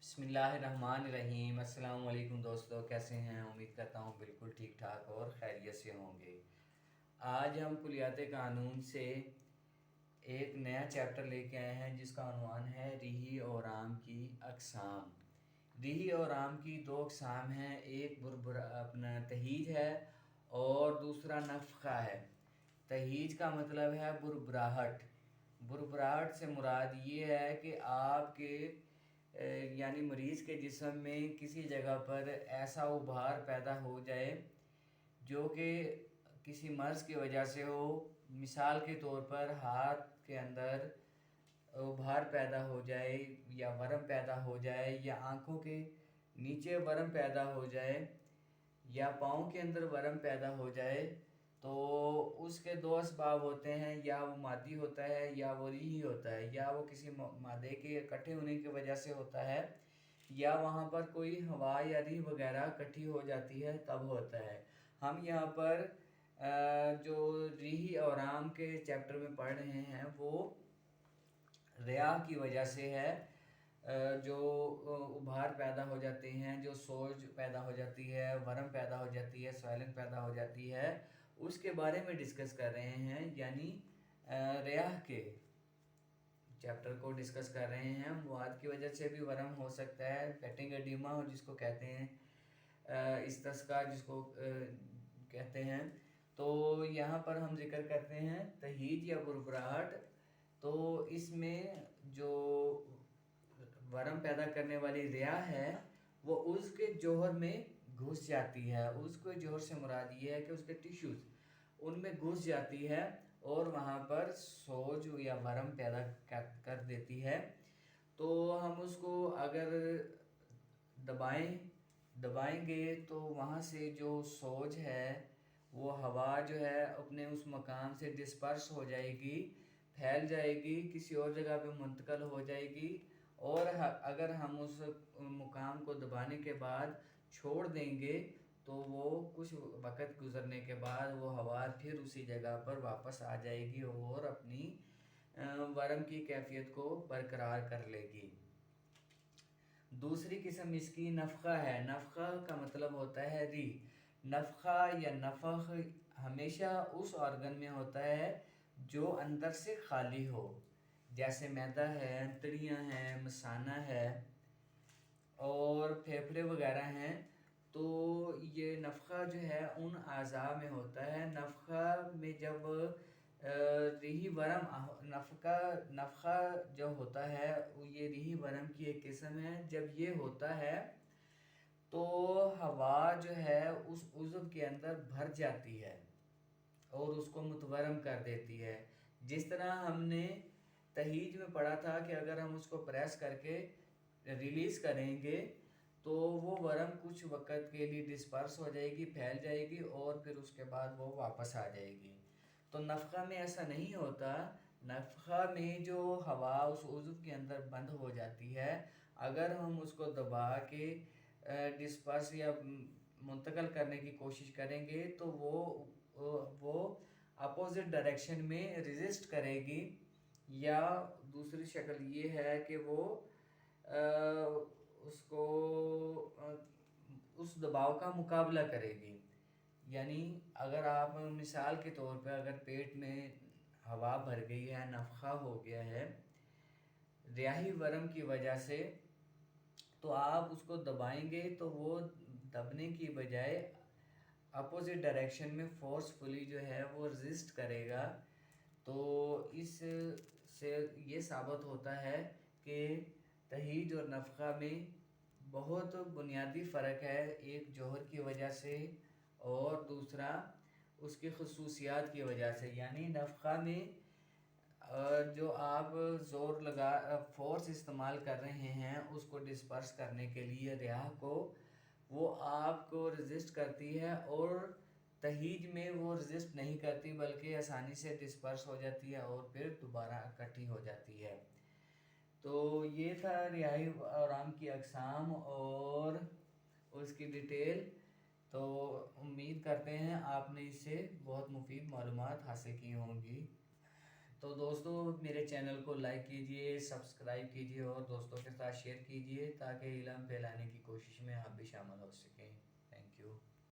بسم اللہ الرحمن الرحیم۔ السلام علیکم دوستو، کیسے ہیں؟ امید کرتا ہوں بالکل ٹھیک ٹھاک اور خیریت سے ہوں گے۔ آج ہم کلیات قانون سے ایک نیا چیپٹر لے کے آئے ہیں جس کا عنوان ہے ریحی اور عام کی اقسام۔ ریحی اور عام کی دو اقسام ہیں، ایک اپنا تہیج ہے اور دوسرا نفخہ ہے۔ تہیج کا مطلب ہے بربراہٹ۔ بربراہٹ سے مراد یہ ہے کہ آپ کے یعنی مریض کے جسم میں کسی جگہ پر ایسا ابھار پیدا ہو جائے جو کہ کسی مرض کی وجہ سے ہو۔ مثال کے طور پر ہاتھ کے اندر ابھار پیدا ہو جائے یا ورم پیدا ہو جائے یا آنکھوں کے نیچے ورم پیدا ہو جائے یا پاؤں کے اندر ورم پیدا ہو جائے، تو اس کے دو اسباب ہوتے ہیں، یا وہ مادی ہوتا ہے یا وہ ریحی ہوتا ہے۔ یا وہ کسی مادے کے اکٹھے ہونے کی وجہ سے ہوتا ہے یا وہاں پر کوئی ہوا یا ریح وغیرہ اکٹھی ہو جاتی ہے تب ہوتا ہے۔ ہم یہاں پر جو ریحی اور عام کے چیپٹر میں پڑھ رہے ہیں وہ ریاح کی وجہ سے ہے، جو ابھار پیدا ہو جاتے ہیں، جو سوج پیدا ہو جاتی ہے، ورم پیدا ہو جاتی ہے، سویلنگ پیدا ہو جاتی ہے، اس کے بارے میں ڈسکس کر رہے ہیں، یعنی ریاح کے چیپٹر کو ڈسکس کر رہے ہیں۔ مواد کی وجہ سے بھی ورم ہو سکتا ہے، پیٹنگ ایڈیما جس کو کہتے ہیں، استسقاء جس کو کہتے ہیں۔ تو یہاں پر ہم ذکر کرتے ہیں تہیج یا بربراہٹ۔ تو اس میں جو ورم پیدا کرنے والی ریاح ہے وہ اس کے جوہر میں گھس جاتی ہے۔ اس کے جوہر سے مراد یہ ہے کہ اس کے ٹیشوز ان میں گھس جاتی ہے اور وہاں پر سوج یا ورم پیدا کر دیتی ہے۔ تو ہم اس کو اگر دبائیں گے تو وہاں سے جو سوج ہے وہ ہوا جو ہے اپنے اس مقام سے ڈسپرس ہو جائے گی، پھیل جائے گی، کسی اور جگہ پہ منتقل ہو جائے گی، اور اگر ہم اس مقام کو دبانے کے بعد چھوڑ دیں گے تو وہ کچھ وقت گزرنے کے بعد وہ ہوا پھر اسی جگہ پر واپس آ جائے گی اور اپنی ورم کی کیفیت کو برقرار کر لے گی۔ دوسری قسم اس کی نفخہ ہے۔ نفخہ کا مطلب ہوتا ہے ریح۔ نفخہ یا نفخ ہمیشہ اس آرگن میں ہوتا ہے جو اندر سے خالی ہو، جیسے معدہ ہے، انتڑیاں ہیں، مثانہ ہے اور پھیپھڑے وغیرہ ہیں۔ تو یہ نفخہ جو ہے ان اعضاء میں ہوتا ہے۔ نفخہ میں جب ریحی ورم نفخہ جو ہوتا ہے یہ ریحی ورم کی ایک قسم ہے۔ جب یہ ہوتا ہے تو ہوا جو ہے اس عضو کے اندر بھر جاتی ہے اور اس کو متورم کر دیتی ہے۔ جس طرح ہم نے تہیج میں پڑھا تھا کہ اگر ہم اس کو پریس کر کے ریلیز کریں گے تو وہ ورم کچھ وقت کے لیے ڈسپرس ہو جائے گی، پھیل جائے گی اور پھر اس کے بعد وہ واپس آ جائے گی۔ تو نفخہ میں ایسا نہیں ہوتا۔ نفخہ میں جو ہوا اس عضو کے اندر بند ہو جاتی ہے، اگر ہم اس کو دبا کے ڈسپرس یا منتقل کرنے کی کوشش کریں گے تو وہ اپوزٹ ڈائریکشن میں ریزسٹ کرے گی، یا دوسری شکل یہ ہے کہ وہ اس دباؤ کا مقابلہ کرے گی۔ یعنی اگر آپ مثال کے طور پہ اگر پیٹ میں ہوا بھر گئی ہے، نفخہ ہو گیا ہے ریاحی ورم کی وجہ سے، تو آپ اس کو دبائیں گے تو وہ دبنے کی بجائے اپوزٹ ڈائریکشن میں فورسفلی جو ہے وہ ریزسٹ کرے گا۔ تو اس سے یہ ثابت ہوتا ہے کہ تہیج اور نفخہ میں بہت بنیادی فرق ہے، ایک جوہر کی وجہ سے اور دوسرا اس کی خصوصیات کی وجہ سے۔ یعنی نفخہ میں جو آپ فورس استعمال کر رہے ہیں اس کو ڈسپرس کرنے کے لیے ریاح کو، وہ آپ کو ریزسٹ کرتی ہے، اور تہیج میں وہ ریزسٹ نہیں کرتی بلکہ آسانی سے ڈسپرس ہو جاتی ہے اور پھر دوبارہ اکٹھی ہو جاتی ہے۔ تو یہ تھا ریاحی اور عام کی اقسام اور اس کی ڈیٹیل۔ تو امید کرتے ہیں آپ نے اس سے بہت مفید معلومات حاصل کی ہوں گی۔ تو دوستو میرے چینل کو لائک کیجئے، سبسکرائب کیجئے اور دوستوں کے ساتھ شیئر کیجئے تاکہ علم پھیلانے کی کوشش میں آپ بھی شامل ہو سکیں۔ Thank you.